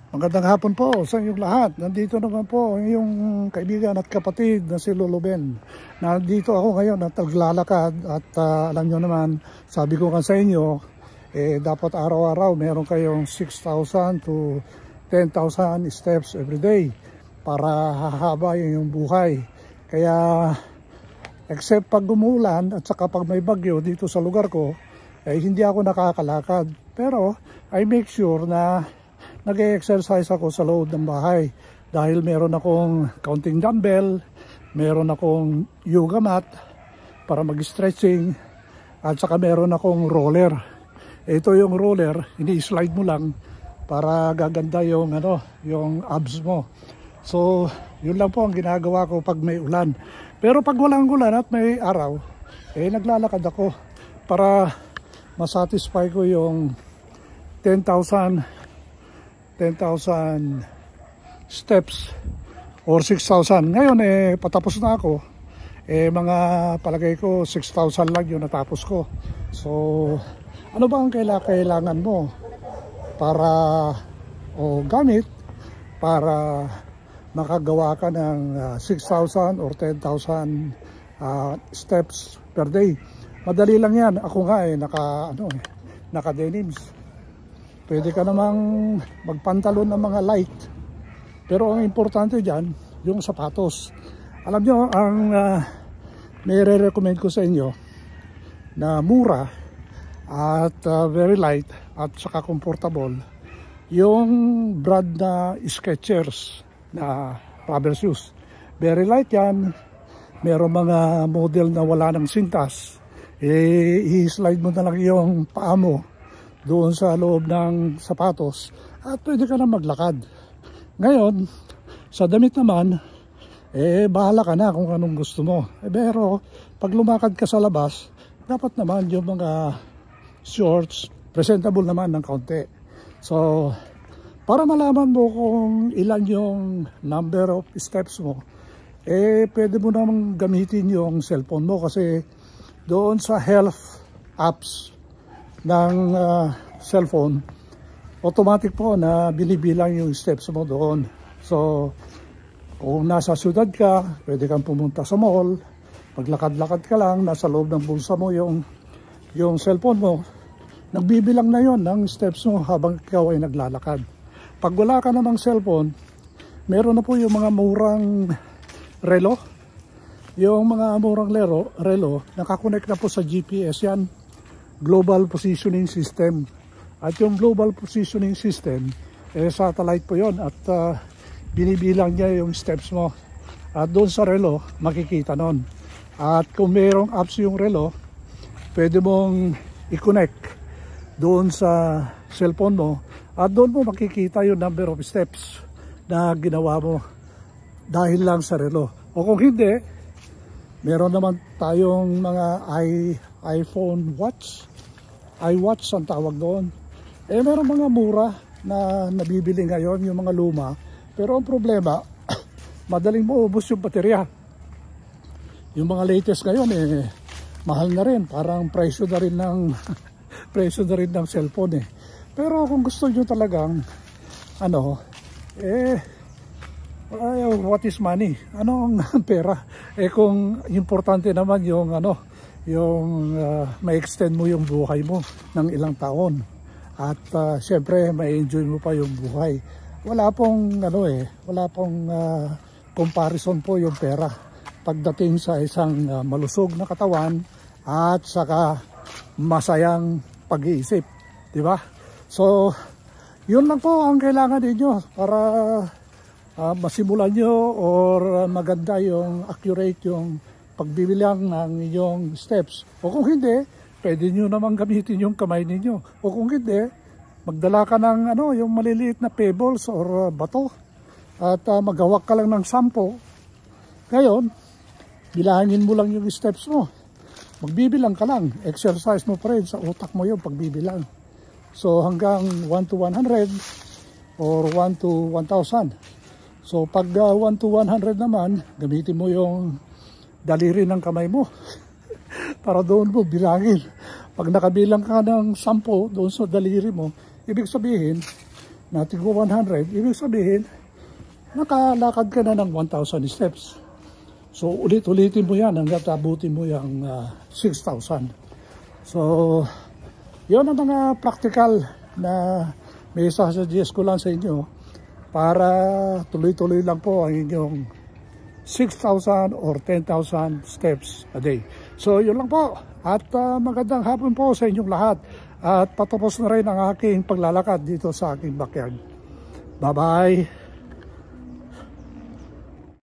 Magandang hapon po sa inyong lahat. Nandito naman po yung kaibigan at kapatid na si Lolo Ben. Nandito ako ngayon at naglalakad at alam nyo naman, sabi ko nga sa inyo, dapat araw-araw meron kayong 6,000 to 10,000 steps every day para hahaba yung buhay. Kaya except pag umulan at saka pag may bagyo dito sa lugar ko, hindi ako nakakalakad. Pero I make sure na nag-exercise ako sa loob ng bahay dahil meron akong counting dumbbell, meron akong yoga mat para mag-stretching at saka meron akong roller. Ito yung roller, ini-slide mo lang para gaganda yung yung abs mo. So, yun lang po ang ginagawa ko pag may ulan. Pero pag walang ulan at may araw, naglalakad ako para masatisfy ko yung 10,000 steps or 6,000. Ngayon patapos na ako. Mga palagay ko 6,000 lang yung natapos ko. So ano ba ang kailangan mo para gamit para makagawa ka ng 6,000 or 10,000 steps per day? Madali lang yan. Ako nga naka denims. Pwede ka namang magpantalon ng mga light. Pero ang importante dyan, yung sapatos. Alam nyo, ang nire-recommend ko sa inyo na mura at very light at saka comfortable, yung brand na Skechers na rubber shoes. Very light yan. Meron mga model na wala ng sintas. I-slide mo na lang yung paa mo doon sa loob ng sapatos at pwede ka na maglakad. Ngayon, sa damit naman, bahala ka na kung anong gusto mo. Pero pag lumakad ka sa labas, dapat naman yung mga shorts, presentable naman ng kaunti. So, para malaman mo kung ilan yung number of steps mo, pwede mo namang gamitin yung cellphone mo kasi doon sa health apps ng cellphone, automatic po na binibilang yung steps mo doon. So, kung nasa syudad ka, pwede kang pumunta sa mall, maglakad-lakad ka lang, nasa loob ng bulsa mo yung cellphone mo, nagbibilang na yon ng steps mo habang ikaw ay naglalakad. Pag wala ka namang cellphone, meron na po yung mga murang relo. Yung mga murang relo, nakakonect na po sa GPS yan. Global Positioning System. At yung Global Positioning System, satellite po yon at binibilang niya yung steps mo. At doon sa relo, makikita nun. At kung mayroong apps yung relo, pwede mong i-connect doon sa cellphone mo at doon mo makikita yung number of steps na ginawa mo dahil lang sa relo. O kung hindi, meron naman tayong mga iPhone watch. iWatch ang tawag doon. Meron mga mura na nabibili ngayon, yung mga luma. Pero ang problema, madaling maubos yung baterya. Yung mga latest ngayon, mahal na rin. Parang presyo na rin ng, presyo na rin ng cellphone. Pero kung gusto nyo talagang, what is money? Ano ang pera? Kung importante naman yung ma-extend mo yung buhay mo ng ilang taon at syempre ma-enjoy mo pa yung buhay. Wala pong comparison po yung pera pagdating sa isang malusog na katawan at saka masayang pag-iisip, di ba? So yun lang po ang kailangan ninyo para masimulan nyo or maganda yung accurate yung pagbibilang ng inyong steps. O kung hindi, pwede nyo naman gamitin yung kamay ninyo. O kung hindi, magdala ka ng yung maliliit na pebbles or bato at maghawak ka lang ng 10. Ngayon, bilangin mo lang yung steps mo. Magbibilang ka lang. Exercise mo pa rin sa utak mo yung pagbibilang. So hanggang 1 to 100 or 1 to 1,000. So pag 1 to 100 naman, gamitin mo yung daliri ng kamay mo para doon mo bilangin. Pag nakabilang ka ng 10 doon sa daliri mo, ibig sabihin na tigwa 100, ibig sabihin, nakalakad ka na ng 1,000 steps. So, ulit-ulitin mo yan hanggang abutin mo yung 6,000. So, yun ang mga practical na may isasuggest ko lang sa inyo para tuloy-tuloy lang po ang inyong 6,000 or 10,000 steps a day. So, yun lang po. At magandang hapon po sa inyong lahat. At patapos na rin ang aking paglalakad dito sa aking backyard. Bye-bye!